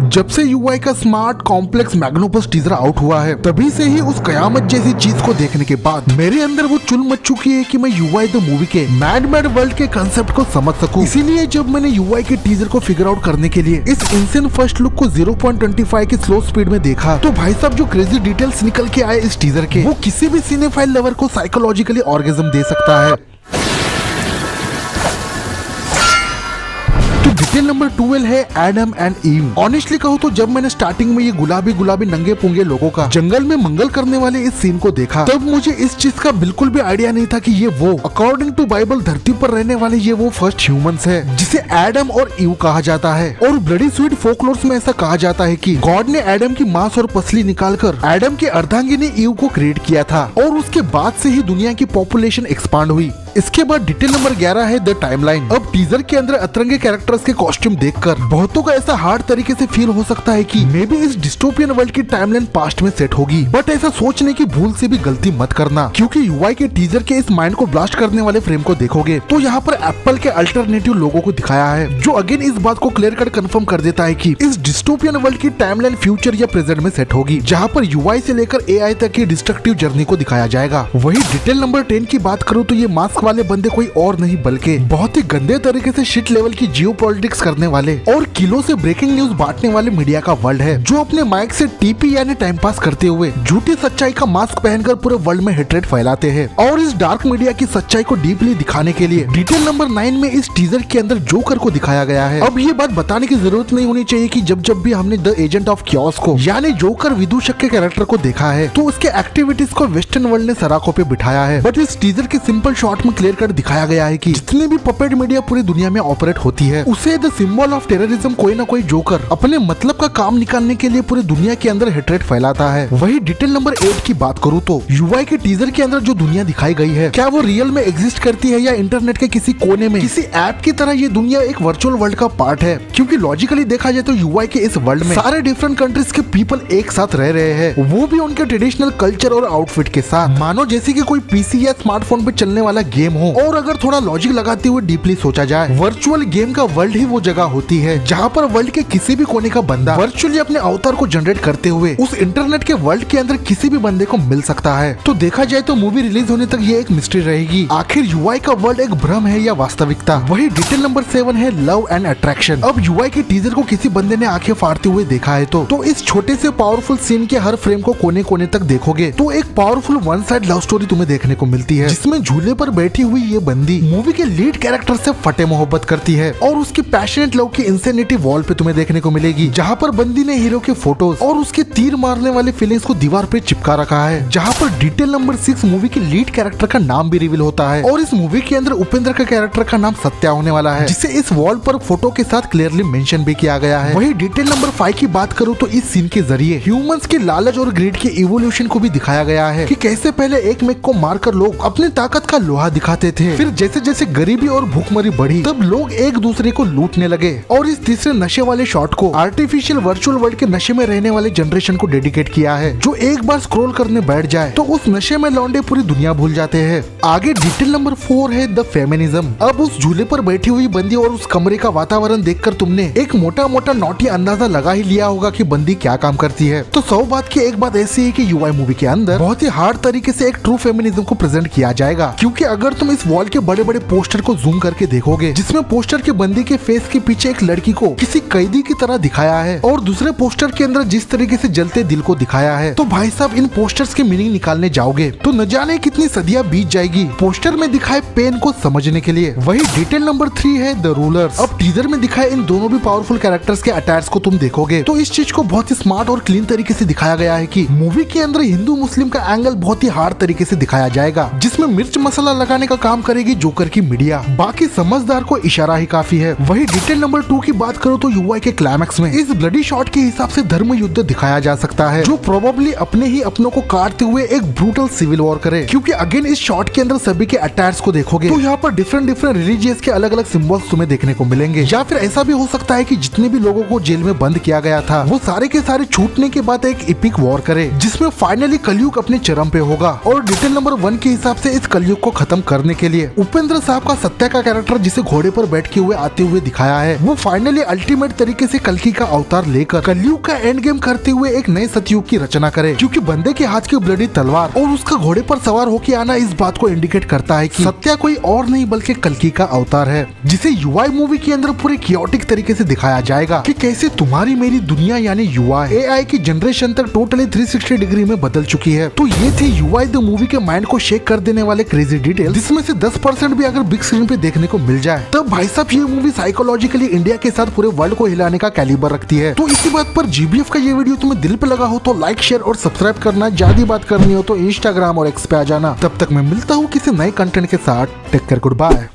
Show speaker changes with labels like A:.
A: जब से यूआई का smart complex magnum opus teaser out हुआ है तभी से ही उस कयामत जैसी चीज को देखने के बाद मेरे अंदर वो चुल मच चुकी है कि मैं यूआई द मूवी के मैड वर्ल्ड के कंसेप्ट को समझ सकूं। इसीलिए जब मैंने यूआई के टीजर को फिगर आउट करने के लिए इस इंसेंट फर्स्ट लुक को 0.25 की स्लो स्पीड में देखा तो भाई साहब जो क्रेजी डिटेल्स निकल के आए इस टीजर के वो किसी भी सिनेफाइल लवर को साइकोलॉजिकली ऑर्गेज्म दे सकता है। डिटेल नंबर 12 है एडम एंड ईव। ऑनेस्टली कहूँ तो जब मैंने स्टार्टिंग में ये गुलाबी नंगे पुंगे लोगों का जंगल में मंगल करने वाले इस सीन को देखा तब मुझे इस चीज का बिल्कुल भी आइडिया नहीं था कि ये वो अकॉर्डिंग टू बाइबल धरती पर रहने वाले ये वो फर्स्ट ह्यूमंस है जिसे एडम और ईव कहा जाता है। और ब्लडी स्वीट फोकलोर्स में ऐसा कहा जाता है कि गॉड ने एडम की मांस और पसली निकालकर एडम की अर्धांगिनी ईव को क्रिएट किया था और उसके बाद से ही दुनिया की पॉपुलेशन एक्सपांड हुई। इसके बाद डिटेल नंबर 11 है द टाइमलाइन। अब टीजर के अंदर अतरंगे कैरेक्टर्स के कॉस्ट्यूम देखकर बहुतों को ऐसा हार्ड तरीके से फील हो सकता है कि मे बी इस डिस्टोपियन वर्ल्ड की टाइमलाइन पास्ट में सेट होगी, बट ऐसा सोचने की भूल से भी गलती मत करना क्योंकि यूआई के टीजर के इस माइंड को ब्लास्ट करने वाले फ्रेम को देखोगे तो यहाँ पर एप्पल के अल्टरनेटिव लोगों को दिखाया है जो अगेन इस बात को क्लियर कट कंफर्म कर देता है कि इस डिस्टोपियन वर्ल्ड की टाइमलाइन फ्यूचर या प्रेजेंट में सेट होगी जहाँ पर यूआई से लेकर एआई तक की डिस्ट्रक्टिव जर्नी को दिखाया जाएगा। वही डिटेल नंबर 10 की बात करूँ तो ये मास्क वाले बंदे कोई और नहीं बल्कि बहुत ही गंदे तरीके से शिट लेवल की जियोपॉलिटिक्स करने वाले और किलो से ब्रेकिंग न्यूज बांटने वाले मीडिया का वर्ल्ड है जो अपने माइक से टीपी यानी टाइम पास करते हुए झूठी सच्चाई का मास्क पहनकर पूरे वर्ल्ड में हेट्रेड फैलाते हैं। और इस डार्क मीडिया की सच्चाई को डीपली दिखाने के लिए डिटेल नंबर 9 में इस टीजर के अंदर जोकर को दिखाया गया है। अब ये बात बताने की जरूरत नहीं होनी चाहिए कि जब भी हमने द एजेंट ऑफ क्योस को यानी जोकर विदूषक के कैरेक्टर को देखा है तो उसके एक्टिविटीज को वेस्टर्न वर्ल्ड ने सराखों पे बिठाया है, बट इस टीजर के सिंपल शॉट में क्लियर कर दिखाया गया है कि जितने भी पपेट मीडिया पूरी दुनिया में ऑपरेट होती है उसे द सिंबल ऑफ टेररिज्म कोई ना कोई जोकर अपने मतलब का काम निकालने के लिए पूरी दुनिया के अंदर हेट्रेड फैलाता है। वही डिटेल नंबर 8 की बात करूँ तो यूआई के टीजर के अंदर जो दुनिया दिखाई गई है क्या वो रियल में एग्जिस्ट करती है या इंटरनेट के किसी कोने में किसी ऐप की तरह ये दुनिया एक वर्चुअल वर्ल्ड का पार्ट है, क्योंकि लॉजिकली देखा जाए तो यूआई के इस वर्ल्ड में सारे डिफरेंट कंट्रीज के पीपल एक साथ रह रहे हैं, वो भी उनके ट्रेडिशनल कल्चर और आउटफिट के साथ, मानो जैसे कि कोई पीसी या स्मार्टफोन पे चलने वाला गेम हो। और अगर थोड़ा लॉजिक लगाते हुए डीपली सोचा जाए वर्चुअल गेम का वर्ल्ड ही वो जगह होती है जहाँ पर वर्ल्ड के किसी भी कोने का बंदा वर्चुअली अपने अवतार को जनरेट करते हुए उस इंटरनेट के वर्ल्ड के अंदर किसी भी बंदे को मिल सकता है। तो देखा जाए तो मूवी रिलीज होने तक ये एक मिस्ट्री रहेगी, आखिर यूआई का वर्ल्ड एक भ्रम है या वास्तविकता। वही डिटेल नंबर 7 है लव एंड अट्रैक्शन। अब यूआई के टीजर को किसी बंदे ने आंखें फाड़ते हुए देखा है तो इस छोटे से पावरफुल सीन के हर फ्रेम को कोने कोने तक देखोगे तो एक powerful one side love story तुम्हें देखने को मिलती है जिसमें झूले पर बैठी हुई ये बंदी मूवी के लीड कैरेक्टर से फटे मोहब्बत करती है और उसकी पैशनेट लव की इंसेनिटी वॉल पे तुम्हें देखने को मिलेगी, जहाँ पर बंदी ने हीरो के फोटोज और उसके तीर मारने वाले फीलिंग्स को दीवार पे चिपका रखा है। जहाँ पर डिटेल नंबर 6 मूवी के लीड कैरेक्टर का नाम भी रिवील होता है और इस मूवी के अंदर उपेंद्र का कैरेक्टर का नाम सत्या होने वाला है जिसे इस वॉल पर फोटो के साथ क्लियरली मेंशन भी किया गया है। वही डिटेल नंबर 5 की बात करूँ तो इस सीन के जरिए ह्यूमंस के लालच और ग्रीड के इवोल्यूशन को भी दिखाया गया है कि कैसे पहले एक मेक को मारकर लोग अपनी ताकत का लोहा दिखाते थे, फिर जैसे जैसे गरीबी और भूखमरी बढ़ी तब लोग एक दूसरे को लूटने लगे। और इस तीसरे नशे वाले शॉट को आर्टिफिशियल वर्चुअल वर्ल्ड के नशे में रहने वाले जनरेशन को डेडिकेट किया है जो एक बार स्क्रॉल करने बैठ जाए तो उस नशे में लौंडे पूरी दुनिया भूल जाते हैं। आगे डिटेल नंबर 4 है द फेमिनिज्म। अब उस झूले पर बैठी हुई बंदी और उस कमरे का वातावरण देखकर तुमने एक मोटा मोटा नोटी अंदाजा लगा ही लिया होगा कि बंदी क्या काम करती है। तो 100 बात की एक बात ऐसी है कि यूआई मूवी के अंदर बहुत ही हार्ड तरीके से एक ट्रू फेमिनिज्म को प्रेजेंट किया जाएगा, क्योंकि अगर तुम इस वॉल के बड़े बड़े पोस्टर को जूम करके देखोगे जिसमें पोस्टर के बंदी के फेस के पीछे एक लड़की को किसी कैदी की तरह दिखाया है और दूसरे पोस्टर के अंदर जिस तरीके से जलते दिल को दिखाया है, तो भाई साहब इन पोस्टर्स के मीनिंग निकालने जाओगे तो न जाने कितनी सदियां बीत जाएगी पोस्टर में दिखाए पेन को समझने के लिए। वही डिटेल नंबर 3 है द रूलर्स। अब टीजर में दिखाए इन दोनों भी पावरफुल कैरेक्टर्स के अटैर्स को तुम देखोगे तो इस चीज को बहुत ही स्मार्ट और क्लीन तरीके से दिखाया गया है कि मूवी के अंदर हिंदू मुस्लिम का एंगल बहुत ही हार्ड तरीके से दिखाया जाएगा जिसमें मिर्च मसाला लगाने का काम करेगी जोकर की मीडिया, बाकी समझदार को इशारा ही काफी है। वही डिटेल नंबर 2 की बात करो तो यूआई के क्लाइमैक्स में इस ब्लडी शॉट के हिसाब से धर्म युद्ध दिखाया जा सकता है जो प्रोबेबली अपने ही अपनों को काटते हुए एक ब्रूटल सिविल वॉर करे, क्योंकि अगेन इस शॉट के अंदर सभी के अटैक्स को देखोगे तो यहाँ पर डिफरेंट रिलीजियस के अलग अलग सिंबल्स तुम्हें देखने को मिलेंगे। या फिर ऐसा भी हो सकता है कि जितने भी लोगों को जेल में बंद किया गया था वो सारे के सारे छूटने के बाद एक एपिक वॉर करे जिसमें फाइनली कलयुग अपने चरम पे होगा। और डिटेल नंबर 1 के हिसाब से इस कलयुग को खत्म करने के लिए। उपेंद्र साहब का सत्या का कैरेक्टर जिसे घोड़े पर बैठ के हुए आते हुए दिखाया है, वो फाइनली अल्टीमेट तरीके से कल्कि का अवतार लेकर कलयुग का एंड गेम करते हुए एक नए सतयुग की रचना करे, क्योंकि बंदे के हाथ की ब्लडी तलवार और उसका घोड़े पर सवार होकर आना इस बात को इंडिकेट करता है कि सत्या कोई और नहीं बल्कि कल्कि का अवतार है, जिसे यूआई मूवी के अंदर पूरे कियोटिक तरीके से दिखाया जाएगा कि कैसे तुम्हारी मेरी दुनिया यानी यूआई एआई की जनरेशन तक टोटली 360 डिग्री में बदल चुकी है। तो ये थे यूआई द मूवी के माइंड को शेक कर देने वाले क्रेजी डिटेल, जिसमें से 10% भी अगर बिग स्क्रीन पे देखने को मिल जाए तब भाई साहब ये मूवी साइकोलॉजिकली इंडिया के साथ पूरे वर्ल्ड को हिलाने का कैलिबर रखती है। तो इसी बात पर जीबीएफ का ये वीडियो तुम्हें दिल पे लगा हो तो लाइक शेयर और सब्सक्राइब करना, ज्यादा बात करनी हो तो इंस्टाग्राम और एक्स पे आ जाना। तब तक मैं मिलता हूँ किसी नए कंटेंट के साथ। Take care, good bye.